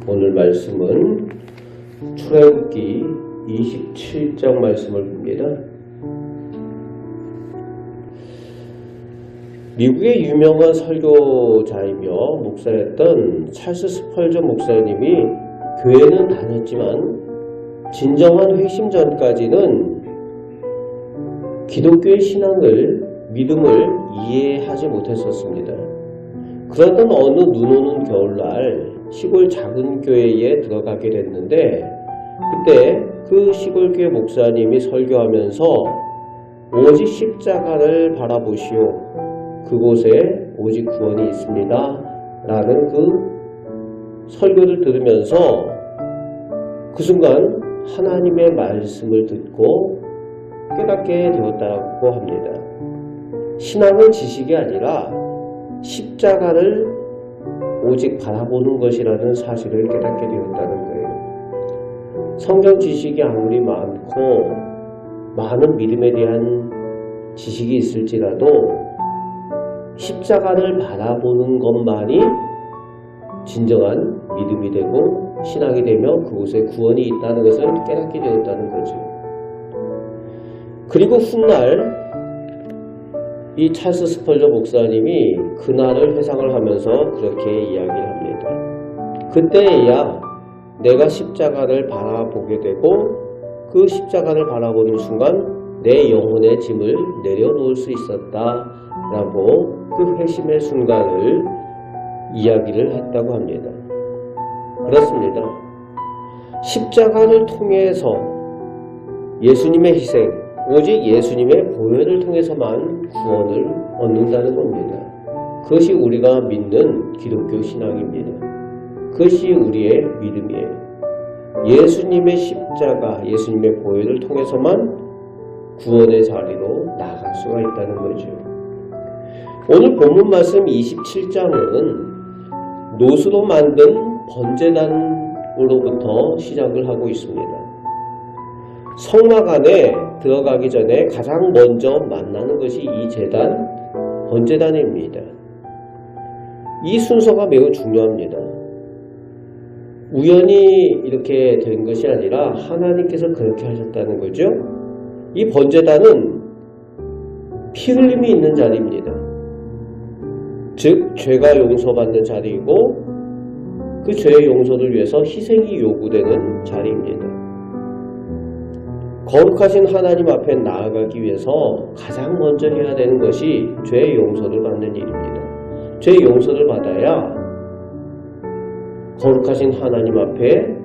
오늘 말씀은 출애굽기 27장 말씀을 봅니다. 미국의 유명한 설교자이며 목사였던 찰스 스펄전 목사님이 교회는 다녔지만 진정한 회심 전까지는 기독교의 믿음을 이해하지 못했었습니다. 그러던 어느 눈 오는 겨울날 시골 작은 교회에 들어가게 됐는데, 그때 그 시골 교회 목사님이 설교하면서 오직 십자가를 바라보시오, 그곳에 오직 구원이 있습니다 라는 그 설교를 들으면서 그 순간 하나님의 말씀을 듣고 깨닫게 되었다고 합니다. 신앙은 지식이 아니라 십자가를 오직 바라보는 것이라는 사실을 깨닫게 되었다는 거예요. 성경 지식이 아무리 많고 많은 믿음에 대한 지식이 있을지라도 십자가를 바라보는 것만이 진정한 믿음이 되고 신앙이 되며 그곳에 구원이 있다는 것을 깨닫게 되었다는 거죠. 그리고 훗날 이 찰스 스펄전 목사님이 그날을 회상을 하면서 그렇게 이야기를 합니다. 그때야 내가 십자가를 바라보게 되고 그 십자가를 바라보는 순간 내 영혼의 짐을 내려놓을 수 있었다라고 그 회심의 순간을 이야기를 했다고 합니다. 그렇습니다. 십자가를 통해서 예수님의 희생, 오직 예수님의 보혈을 통해서만 구원을 얻는다는 겁니다. 그것이 우리가 믿는 기독교 신앙입니다. 그것이 우리의 믿음이에요. 예수님의 십자가, 예수님의 보혈을 통해서만 구원의 자리로 나아갈 수가 있다는 거죠. 오늘 본문 말씀 27장은 노수로 만든 번제단으로부터 시작을 하고 있습니다. 성막 안에 들어가기 전에 가장 먼저 만나는 것이 이 제단, 번제단입니다. 이 순서가 매우 중요합니다. 우연히 이렇게 된 것이 아니라 하나님께서 그렇게 하셨다는 거죠. 이 번제단은 피 흘림이 있는 자리입니다. 즉 죄가 용서받는 자리이고 그 죄의 용서를 위해서 희생이 요구되는 자리입니다. 거룩하신 하나님 앞에 나아가기 위해서 가장 먼저 해야 되는 것이 죄의 용서를 받는 일입니다. 죄의 용서를 받아야 거룩하신 하나님 앞에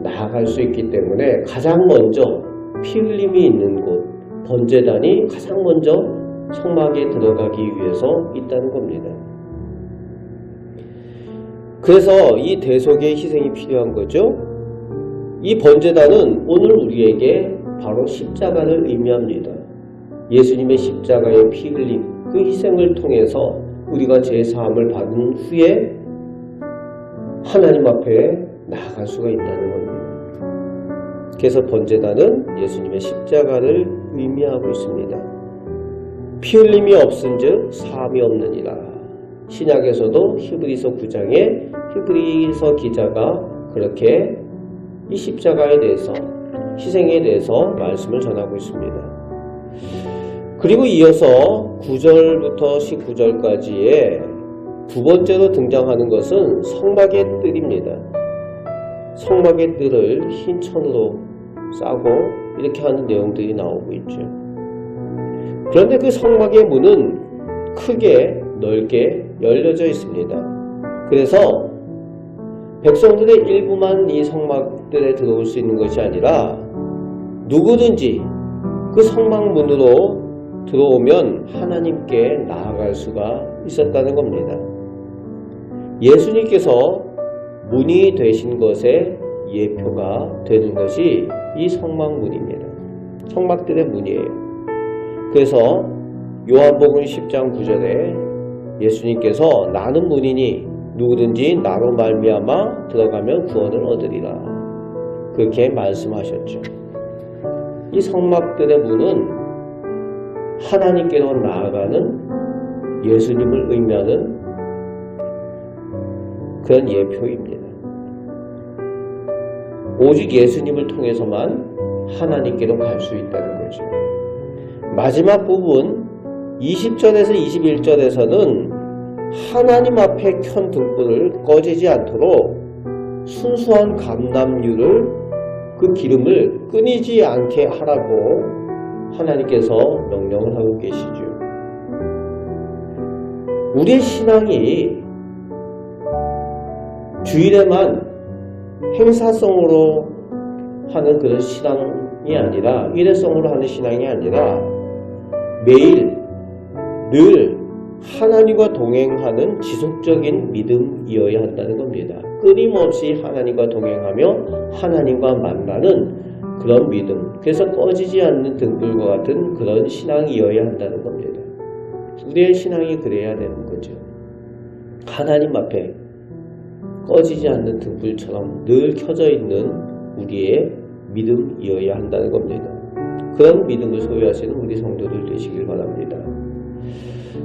나아갈 수 있기 때문에 가장 먼저 피 흘림이 있는 곳, 번제단이 가장 먼저 성막에 들어가기 위해서 있다는 겁니다. 그래서 이 대속의 희생이 필요한 거죠. 이 번제단은 오늘 우리에게 바로 십자가를 의미합니다. 예수님의 십자가의 피 흘림, 그 희생을 통해서 우리가 죄사함을 받은 후에 하나님 앞에 나아갈 수가 있다는 겁니다. 그래서 번제단은 예수님의 십자가를 의미하고 있습니다. 피 흘림이 없은즉 사함이 없느니라. 신약에서도 히브리서 9장에 히브리서 기자가 그렇게 이 십자가에 대해서, 희생에 대해서 말씀을 전하고 있습니다. 그리고 이어서 9절부터 19절까지의 두 번째로 등장하는 것은 성막의 뜰입니다. 성막의 뜰을 흰 천으로 싸고 이렇게 하는 내용들이 나오고 있죠. 그런데 그 성막의 문은 크게 넓게 열려져 있습니다. 그래서 백성들의 일부만 이 성막들에 들어올 수 있는 것이 아니라 누구든지 그 성막문으로 들어오면 하나님께 나아갈 수가 있었다는 겁니다. 예수님께서 문이 되신 것의 예표가 되는 것이 이 성막문입니다. 성막들의 문이에요. 그래서 요한복음 10장 9절에 예수님께서 나는 문이니 누구든지 나로 말미암아 들어가면 구원을 얻으리라, 그렇게 말씀하셨죠. 이 성막들의 문은 하나님께로 나아가는 예수님을 의미하는 그런 예표입니다. 오직 예수님을 통해서만 하나님께로 갈 수 있다는 거죠. 마지막 부분 20절에서 21절에서는 하나님 앞에 켠 등불을 꺼지지 않도록 순수한 감람유를 그 기름을 끊이지 않게 하라고 하나님께서 명령을 하고 계시죠. 우리의 신앙이 주일에만 행사성으로 하는 그런 신앙이 아니라 일회성으로 하는 신앙이 아니라 매일 늘 하나님과 동행하는 지속적인 믿음이어야 한다는 겁니다. 끊임없이 하나님과 동행하며 하나님과 만나는 그런 믿음, 그래서 꺼지지 않는 등불과 같은 그런 신앙이어야 한다는 겁니다. 우리의 신앙이 그래야 되는 거죠. 하나님 앞에 꺼지지 않는 등불처럼 늘 켜져 있는 우리의 믿음이어야 한다는 겁니다. 그런 믿음을 소유하시는 우리 성도들 되시길 바랍니다.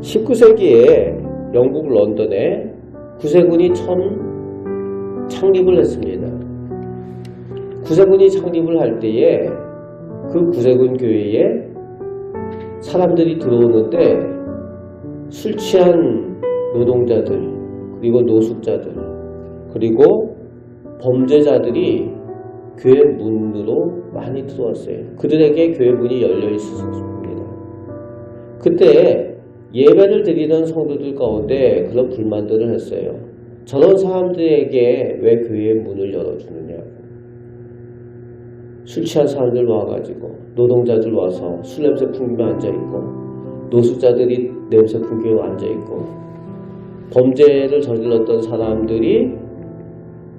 19세기에 영국 런던에 구세군이 처음 창립을 했습니다. 구세군이 창립을 할 때에 그 구세군 교회에 사람들이 들어오는데 술 취한 노동자들, 그리고 노숙자들, 그리고 범죄자들이 교회 문으로 많이 들어왔어요. 그들에게 교회 문이 열려 있었습니다. 그때 예배를 드리던 성도들 가운데 그런 불만들을 했어요. 저런 사람들에게 왜 교회의 문을 열어주느냐고. 술 취한 사람들 와가지고 노동자들 와서 술 냄새 풍기며 앉아있고 노숙자들이 냄새 풍기며 앉아있고 범죄를 저질렀던 사람들이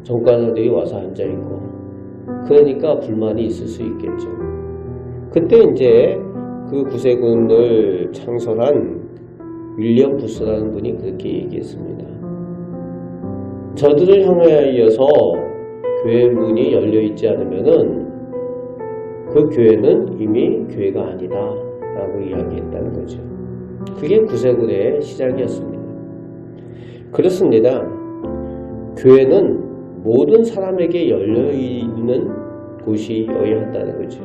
전과자들이 와서 앉아있고 그러니까 불만이 있을 수 있겠죠. 그때 이제 그 구세군을 창설한 윌리엄 부스라는 분이 그렇게 얘기했습니다. 저들을 향하여서 교회 문이 열려있지 않으면은 그 교회는 이미 교회가 아니다 라고 이야기했다는 거죠. 그게 구세군의 시작이었습니다. 그렇습니다. 교회는 모든 사람에게 열려있는 곳이어야 한다는 거죠.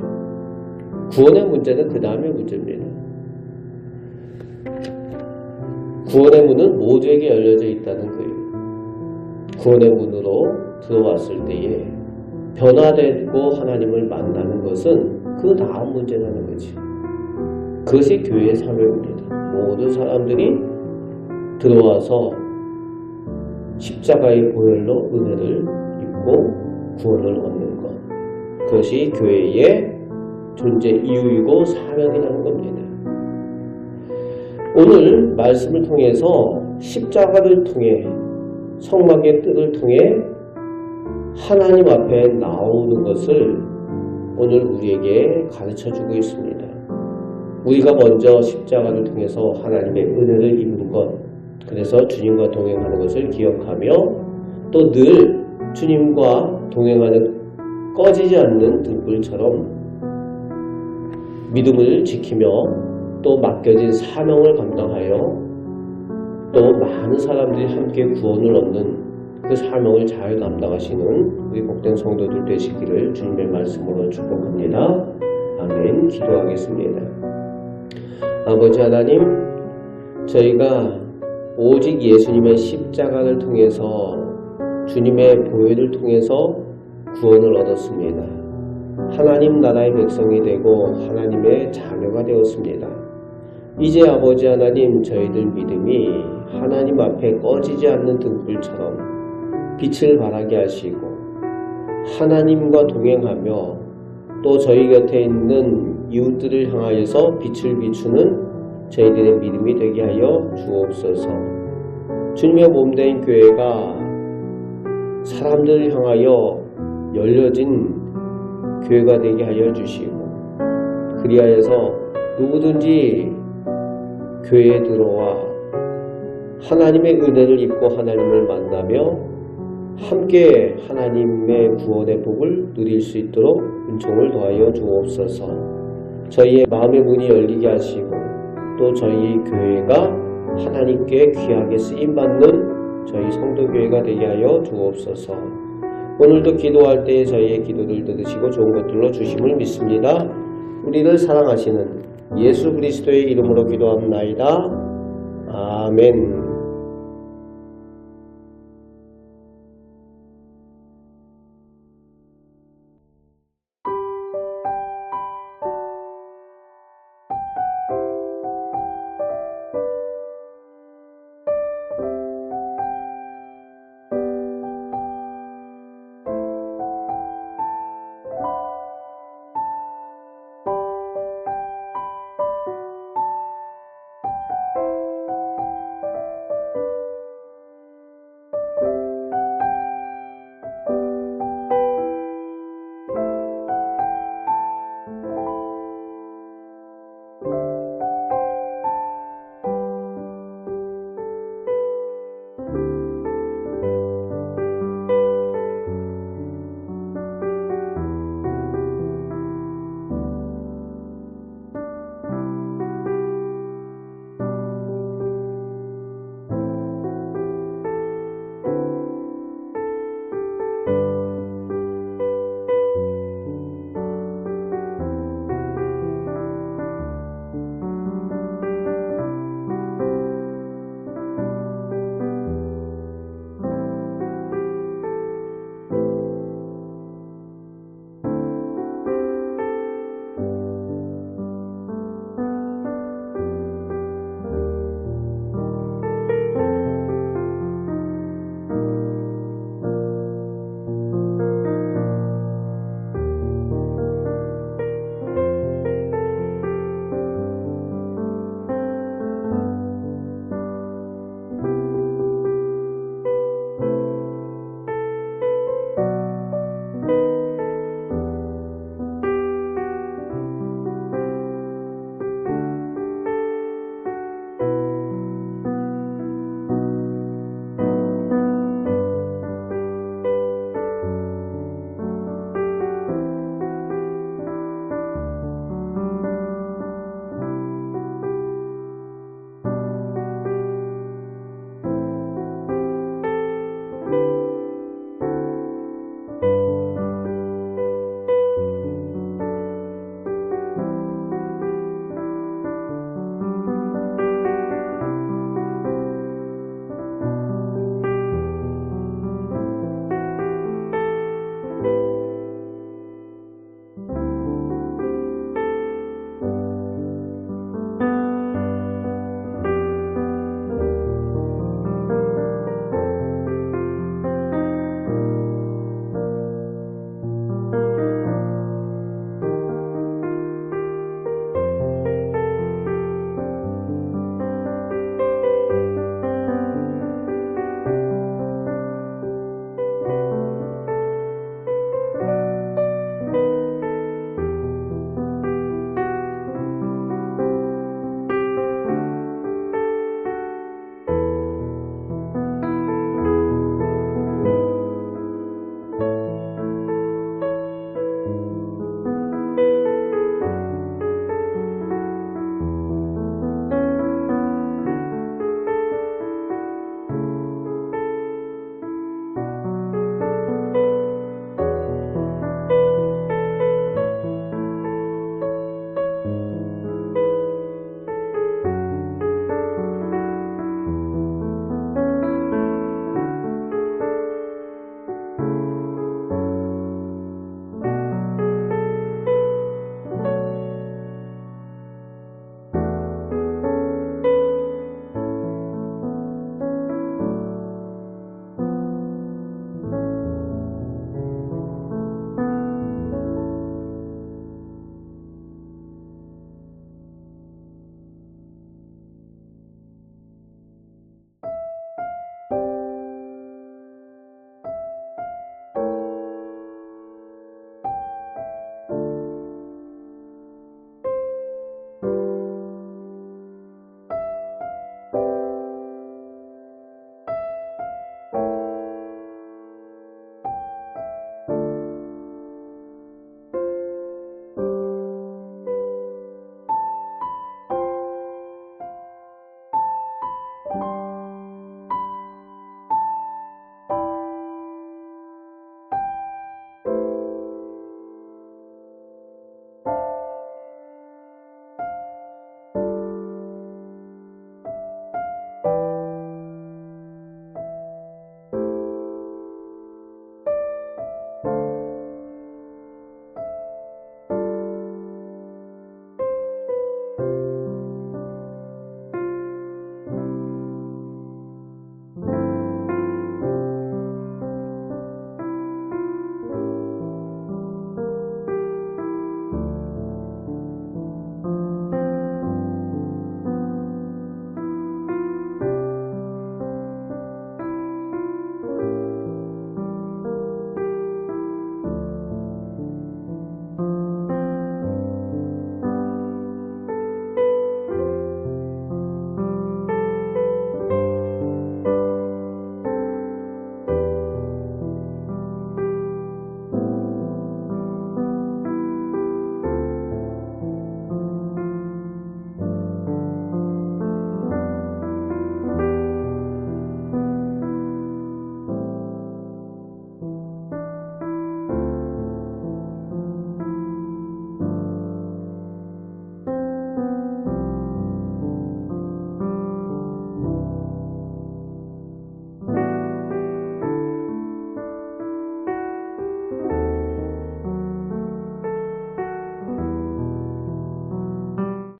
구원의 문제는 그 다음의 문제입니다. 구원의 문은 모두에게 열려져 있다는 거예요. 구원의 문으로 들어왔을 때에 변화되고 하나님을 만나는 것은 그 다음 문제라는 거지. 그것이 교회의 사명입니다. 모든 사람들이 들어와서 십자가의 보혈로 은혜를 입고 구원을 얻는 것. 그것이 교회의 존재 이유이고 사명이라는 겁니다. 오늘 말씀을 통해서 십자가를 통해 성막의 뜻을 통해 하나님 앞에 나오는 것을 오늘 우리에게 가르쳐주고 있습니다. 우리가 먼저 십자가를 통해서 하나님의 은혜를 입은 것, 그래서 주님과 동행하는 것을 기억하며 또 늘 주님과 동행하는 꺼지지 않는 등불처럼 믿음을 지키며 또 맡겨진 사명을 감당하여 또 많은 사람들이 함께 구원을 얻는 그 사명을 잘 감당하시는 우리 복된 성도들 되시기를 주님의 말씀으로 축복합니다. 아멘. 기도하겠습니다. 아버지 하나님, 저희가 오직 예수님의 십자가를 통해서 주님의 보혈을 통해서 구원을 얻었습니다. 하나님 나라의 백성이 되고 하나님의 자녀가 되었습니다. 이제 아버지 하나님, 저희들 믿음이 하나님 앞에 꺼지지 않는 등불처럼 빛을 발하게 하시고 하나님과 동행하며 또 저희 곁에 있는 이웃들을 향하여서 빛을 비추는 저희들의 믿음이 되게 하여 주옵소서. 주님의 몸된 교회가 사람들을 향하여 열려진 교회가 되게 하여 주시고 그리하여서 누구든지 교회에 들어와 하나님의 은혜를 입고 하나님을 만나며 함께 하나님의 구원의 복을 누릴 수 있도록 은총을 더하여 주옵소서. 저희의 마음의 문이 열리게 하시고 또 저희 교회가 하나님께 귀하게 쓰임받는 저희 성도교회가 되게 하여 주옵소서. 오늘도 기도할 때 저희의 기도를 들으시고 좋은 것들로 주심을 믿습니다. 우리를 사랑하시는 예수 그리스도의 이름으로 기도합나이다. 아멘.